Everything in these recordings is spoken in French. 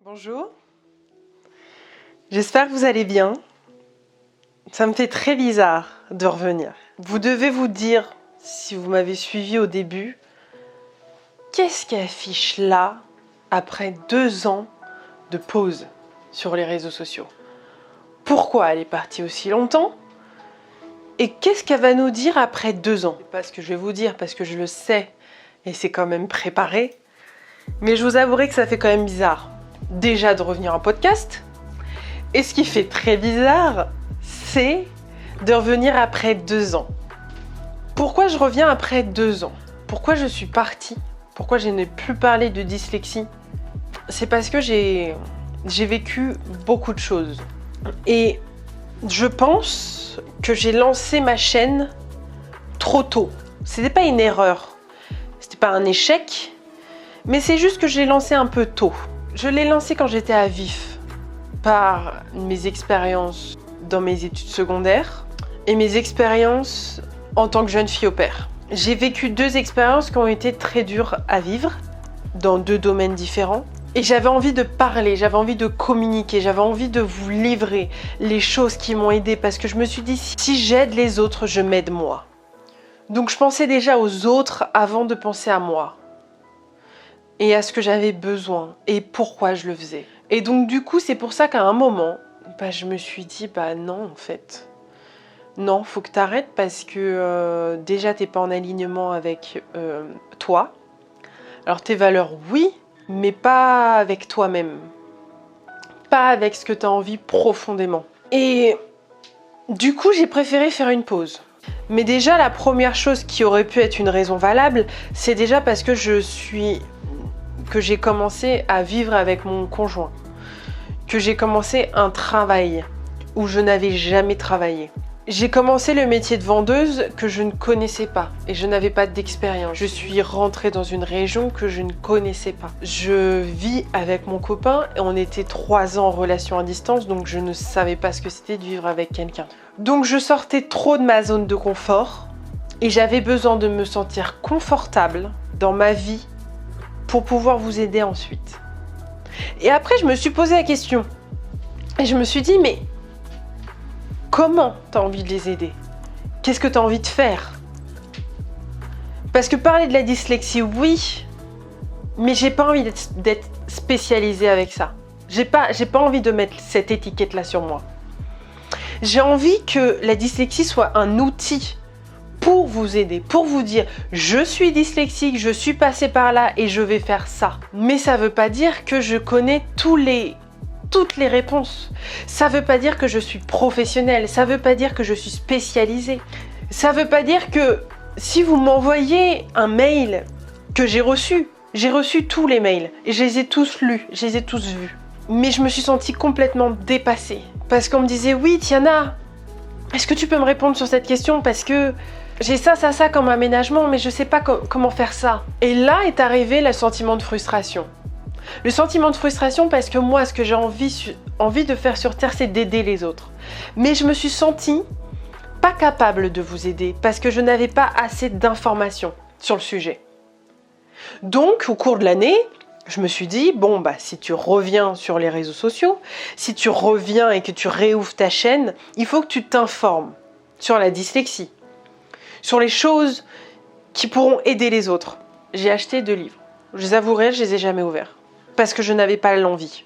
Bonjour, j'espère que vous allez bien. Ça me fait très bizarre de revenir. Vous devez vous dire, si vous m'avez suivi au début, qu'est-ce qui affiche là, après 2 ans de pause sur les réseaux sociaux? Pourquoi elle est partie aussi longtemps? Et qu'est-ce qu'elle va nous dire après 2 ans? C'est pas ce que je vais vous dire parce que je le sais et c'est quand même préparé. Mais je vous avouerai que ça fait quand même bizarre. Déjà de revenir en podcast. Et ce qui fait très bizarre, c'est de revenir après 2 ans. Pourquoi je reviens après 2 ans? Pourquoi je suis partie? Pourquoi je n'ai plus parlé de dyslexie? C'est parce que j'ai vécu beaucoup de choses. Et je pense que j'ai lancé ma chaîne trop tôt. C'était pas une erreur, c'était pas un échec, mais c'est juste que je l'ai lancé un peu tôt. Je l'ai lancé quand j'étais à vif, par mes expériences dans mes études secondaires et mes expériences en tant que jeune fille au pair. J'ai vécu 2 expériences qui ont été très dures à vivre, dans 2 domaines différents. Et j'avais envie de parler, j'avais envie de communiquer, j'avais envie de vous livrer les choses qui m'ont aidée, parce que je me suis dit, si j'aide les autres, je m'aide moi. Donc je pensais déjà aux autres avant de penser à moi. Et à ce que j'avais besoin et pourquoi je le faisais. Et donc du coup, c'est pour ça qu'à un moment, je me suis dit, non en fait. Non, faut que t'arrêtes parce que déjà t'es pas en alignement avec toi. Alors tes valeurs, oui, mais pas avec toi-même. Pas avec ce que t'as envie profondément. Et du coup, j'ai préféré faire une pause. Mais déjà, la première chose qui aurait pu être une raison valable, c'est déjà parce que j'ai commencé à vivre avec mon conjoint, que j'ai commencé un travail où je n'avais jamais travaillé. J'ai commencé le métier de vendeuse que je ne connaissais pas et je n'avais pas d'expérience. Je suis rentrée dans une région que je ne connaissais pas. Je vis avec mon copain et on était 3 ans en relation à distance, donc je ne savais pas ce que c'était de vivre avec quelqu'un. Donc je sortais trop de ma zone de confort et j'avais besoin de me sentir confortable dans ma vie pour pouvoir vous aider ensuite. Et après, je me suis posé la question. Et je me suis dit, mais comment tu as envie de les aider? Qu'est-ce que tu as envie de faire? Parce que parler de la dyslexie, oui, mais j'ai pas envie d'être spécialisée avec ça. J'ai pas envie de mettre cette étiquette-là sur moi. J'ai envie que la dyslexie soit un outil pour vous aider, pour vous dire je suis dyslexique, je suis passée par là et je vais faire ça. Mais ça veut pas dire que je connais toutes les réponses. Ça veut pas dire que je suis professionnelle, ça veut pas dire que je suis spécialisée. Ça veut pas dire que si vous m'envoyez un mail que j'ai reçu tous les mails et je les ai tous lus, je les ai tous vus. Mais je me suis sentie complètement dépassée parce qu'on me disait oui Tiana, est-ce que tu peux me répondre sur cette question parce que j'ai ça comme aménagement, mais je sais pas comment faire ça. Et là est arrivé le sentiment de frustration. Le sentiment de frustration parce que moi, ce que j'ai envie de faire sur Terre, c'est d'aider les autres. Mais je me suis sentie pas capable de vous aider parce que je n'avais pas assez d'informations sur le sujet. Donc, au cours de l'année, je me suis dit, si tu reviens sur les réseaux sociaux, si tu reviens et que tu réouvres ta chaîne, il faut que tu t'informes sur la dyslexie, sur les choses qui pourront aider les autres. J'ai acheté 2 livres. Je les avouerai, je les ai jamais ouverts. Parce que je n'avais pas l'envie.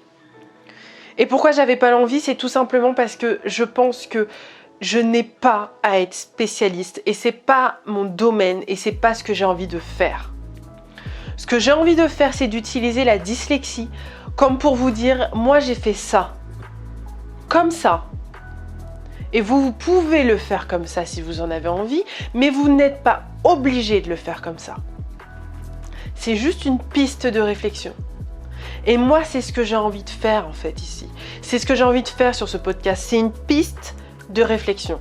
Et pourquoi j'avais pas l'envie? C'est tout simplement parce que je pense que je n'ai pas à être spécialiste. Et c'est pas mon domaine et c'est pas ce que j'ai envie de faire. Ce que j'ai envie de faire, c'est d'utiliser la dyslexie comme pour vous dire, moi j'ai fait ça. Comme ça. Et vous pouvez le faire comme ça si vous en avez envie, mais vous n'êtes pas obligé de le faire comme ça. C'est juste une piste de réflexion. Et moi, c'est ce que j'ai envie de faire en fait ici. C'est ce que j'ai envie de faire sur ce podcast. C'est une piste de réflexion.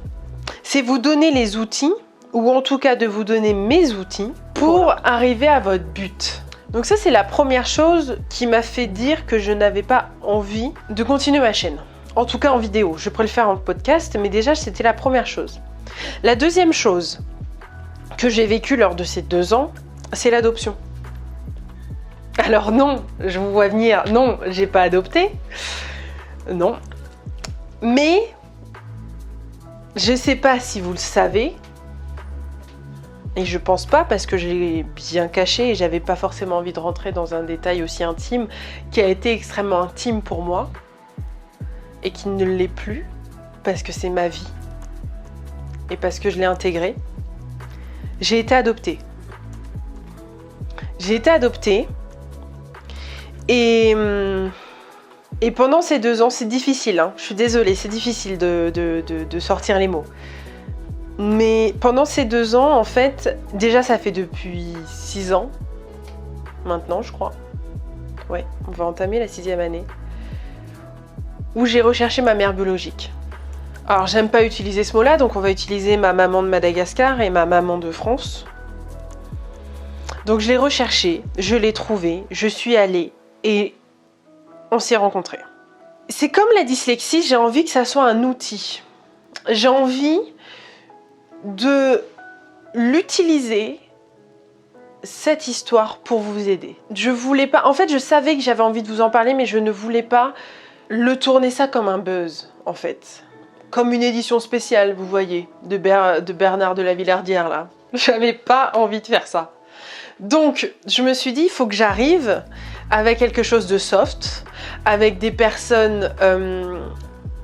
C'est vous donner les outils, ou en tout cas de vous donner mes outils, pour arriver à votre but. Donc ça, c'est la première chose qui m'a fait dire que je n'avais pas envie de continuer ma chaîne. En tout cas en vidéo. Je pourrais le faire en podcast, mais déjà, c'était la première chose. La deuxième chose que j'ai vécue lors de ces 2 ans, c'est l'adoption. Alors non, je vous vois venir, non, j'ai pas adopté. Non. Mais, je sais pas si vous le savez, et je pense pas parce que je l'ai bien caché et j'avais pas forcément envie de rentrer dans un détail aussi intime qui a été extrêmement intime pour moi et qui ne l'est plus parce que c'est ma vie et parce que je l'ai intégré. J'ai été adoptée. J'ai été adoptée et pendant ces 2 ans, c'est difficile, hein, je suis désolée, c'est difficile de sortir les mots. Mais pendant ces 2 ans, en fait, déjà ça fait depuis 6 ans, maintenant je crois. Ouais, on va entamer la 6e année. Où j'ai recherché ma mère biologique. Alors j'aime pas utiliser ce mot-là, donc on va utiliser ma maman de Madagascar et ma maman de France. Donc je l'ai recherchée, je l'ai trouvée, je suis allée et on s'est rencontrés. C'est comme la dyslexie, j'ai envie que ça soit un outil. J'ai envie de l'utiliser, cette histoire, pour vous aider. Je voulais pas... En fait, je savais que j'avais envie de vous en parler, mais je ne voulais pas le tourner ça comme un buzz, en fait. Comme une édition spéciale, vous voyez, de Bernard de la Villardière, là. J'avais pas envie de faire ça. Donc, je me suis dit, il faut que j'arrive avec quelque chose de soft, avec des personnes...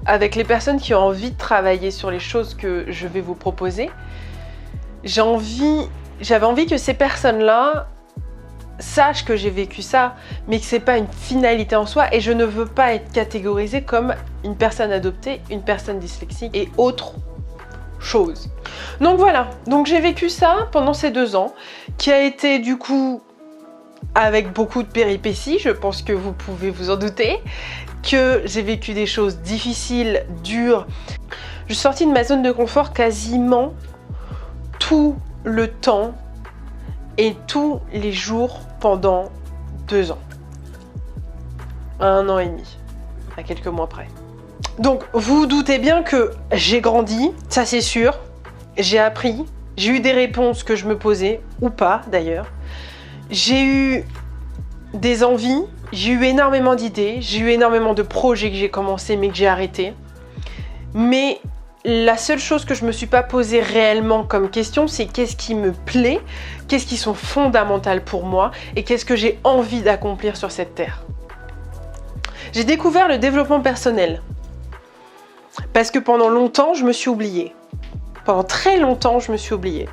avec les personnes qui ont envie de travailler sur les choses que je vais vous proposer. J'avais envie que ces personnes-là sachent que j'ai vécu ça, mais que c'est pas une finalité en soi, et je ne veux pas être catégorisée comme une personne adoptée, une personne dyslexique et autre chose. Donc voilà, donc j'ai vécu ça pendant ces 2 ans, qui a été du coup avec beaucoup de péripéties, je pense que vous pouvez vous en douter, que j'ai vécu des choses difficiles, dures. Je suis sortie de ma zone de confort quasiment tout le temps et tous les jours pendant 2 ans. 1 an et demi, à quelques mois près. Donc vous vous doutez bien que j'ai grandi, ça c'est sûr, j'ai appris, j'ai eu des réponses que je me posais, ou pas d'ailleurs. J'ai eu des envies, j'ai eu énormément d'idées, j'ai eu énormément de projets que j'ai commencé mais que j'ai arrêté. Mais la seule chose que je me suis pas posée réellement comme question, c'est qu'est-ce qui me plaît, qu'est-ce qui sont fondamentales pour moi et qu'est-ce que j'ai envie d'accomplir sur cette terre. J'ai découvert le développement personnel parce que pendant longtemps, je me suis oubliée. Pendant très longtemps, je me suis oubliée.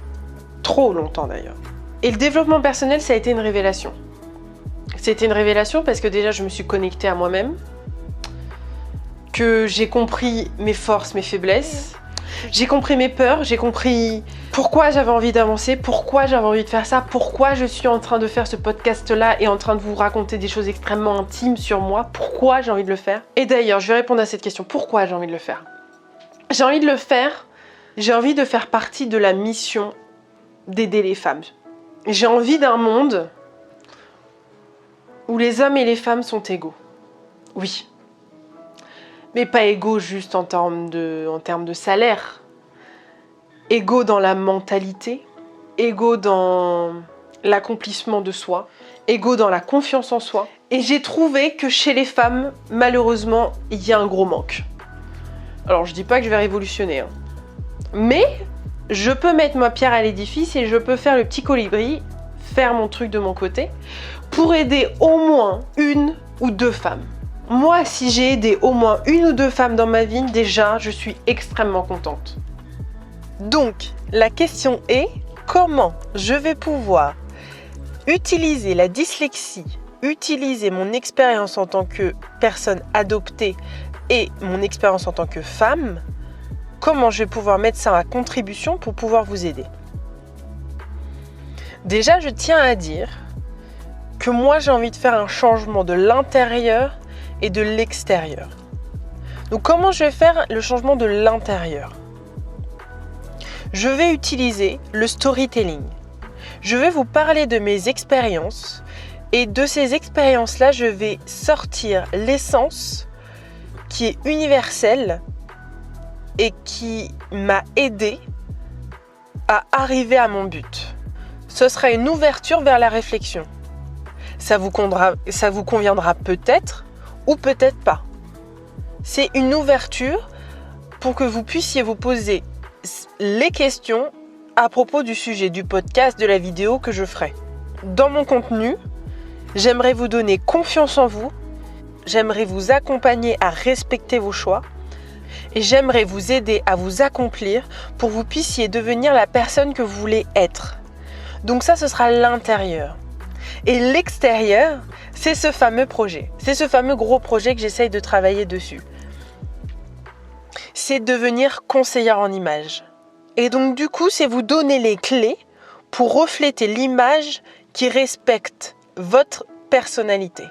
Trop longtemps d'ailleurs. Et le développement personnel, ça a été une révélation. C'était une révélation parce que déjà, je me suis connectée à moi-même, que j'ai compris mes forces, mes faiblesses, j'ai compris mes peurs, j'ai compris pourquoi j'avais envie d'avancer, pourquoi j'avais envie de faire ça, pourquoi je suis en train de faire ce podcast-là et en train de vous raconter des choses extrêmement intimes sur moi, pourquoi j'ai envie de le faire. Et d'ailleurs, je vais répondre à cette question, pourquoi j'ai envie de le faire? J'ai envie de le faire, j'ai envie de faire partie de la mission d'aider les femmes. J'ai envie d'un monde où les hommes et les femmes sont égaux. Oui. Mais pas égaux juste en termes de salaire. Égaux dans la mentalité, égaux dans l'accomplissement de soi, égaux dans la confiance en soi. Et j'ai trouvé que chez les femmes, malheureusement, il y a un gros manque. Alors je dis pas que je vais révolutionner, hein. Mais je peux mettre ma pierre à l'édifice et je peux faire le petit colibri, faire mon truc de mon côté, pour aider au moins 1 ou 2 femmes. Moi, si j'ai aidé au moins 1 ou 2 femmes dans ma vie, déjà, je suis extrêmement contente. Donc, la question est, comment je vais pouvoir utiliser la dyslexie, utiliser mon expérience en tant que personne adoptée et mon expérience en tant que femme, comment je vais pouvoir mettre ça à contribution pour pouvoir vous aider? Déjà, je tiens à dire que moi, j'ai envie de faire un changement de l'intérieur et de l'extérieur. Donc, comment je vais faire le changement de l'intérieur? Je vais utiliser le storytelling. Je vais vous parler de mes expériences et de ces expériences-là, je vais sortir l'essence qui est universelle et qui m'a aidé à arriver à mon but. Ce sera une ouverture vers la réflexion. Ça vous conviendra peut-être ou peut-être pas. C'est une ouverture pour que vous puissiez vous poser les questions à propos du sujet du podcast, de la vidéo que je ferai. Dans mon contenu, j'aimerais vous donner confiance en vous, j'aimerais vous accompagner à respecter vos choix et j'aimerais vous aider à vous accomplir pour que vous puissiez devenir la personne que vous voulez être. Donc ça, ce sera l'intérieur. Et l'extérieur, c'est ce fameux projet. C'est ce fameux gros projet que j'essaye de travailler dessus. C'est devenir conseillère en images. Et donc du coup, c'est vous donner les clés pour refléter l'image qui respecte votre personnalité.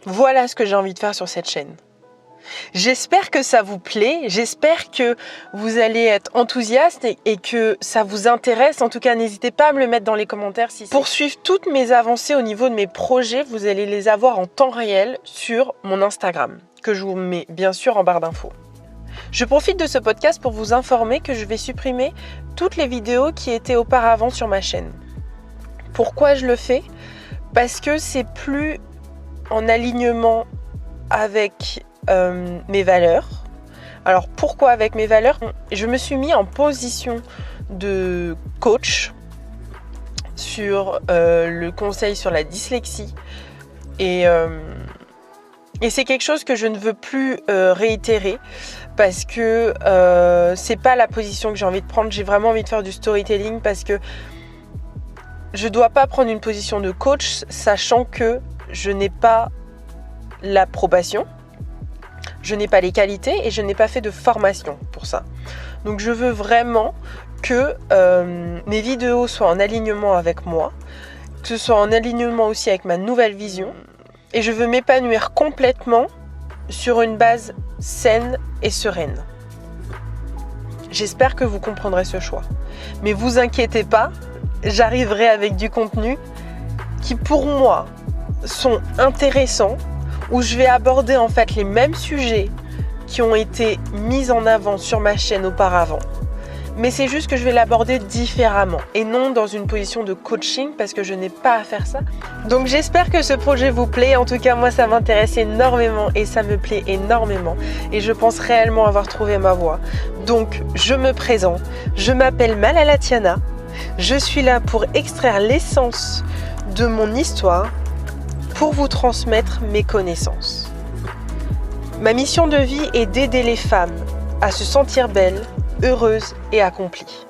Voilà ce que j'ai envie de faire sur cette chaîne. J'espère que ça vous plaît, j'espère que vous allez être enthousiaste et que ça vous intéresse. En tout cas, n'hésitez pas à me le mettre dans les commentaires. Pour suivre toutes mes avancées au niveau de mes projets, vous allez les avoir en temps réel sur mon Instagram, que je vous mets bien sûr en barre d'infos. Je profite de ce podcast pour vous informer que je vais supprimer toutes les vidéos qui étaient auparavant sur ma chaîne. Pourquoi je le fais ? Parce que c'est plus en alignement avec mes valeurs. Alors pourquoi avec mes valeurs ? Je me suis mis en position de coach sur le conseil sur la dyslexie et c'est quelque chose que je ne veux plus réitérer parce que c'est pas la position que j'ai envie de prendre. J'ai vraiment envie de faire du storytelling parce que je dois pas prendre une position de coach sachant que je n'ai pas l'approbation. Je n'ai pas les qualités et je n'ai pas fait de formation pour ça. Donc je veux vraiment que mes vidéos soient en alignement avec moi, que ce soit en alignement aussi avec ma nouvelle vision. Et je veux m'épanouir complètement sur une base saine et sereine. J'espère que vous comprendrez ce choix. Mais vous inquiétez pas, j'arriverai avec du contenu qui pour moi sont intéressants, où je vais aborder en fait les mêmes sujets qui ont été mis en avant sur ma chaîne auparavant. Mais c'est juste que je vais l'aborder différemment et non dans une position de coaching parce que je n'ai pas à faire ça. Donc j'espère que ce projet vous plaît. En tout cas, moi ça m'intéresse énormément et ça me plaît énormément. Et je pense réellement avoir trouvé ma voie. Donc je me présente, je m'appelle Malala Tiana. Je suis là pour extraire l'essence de mon histoire pour vous transmettre mes connaissances. Ma mission de vie est d'aider les femmes à se sentir belles, heureuses et accomplies.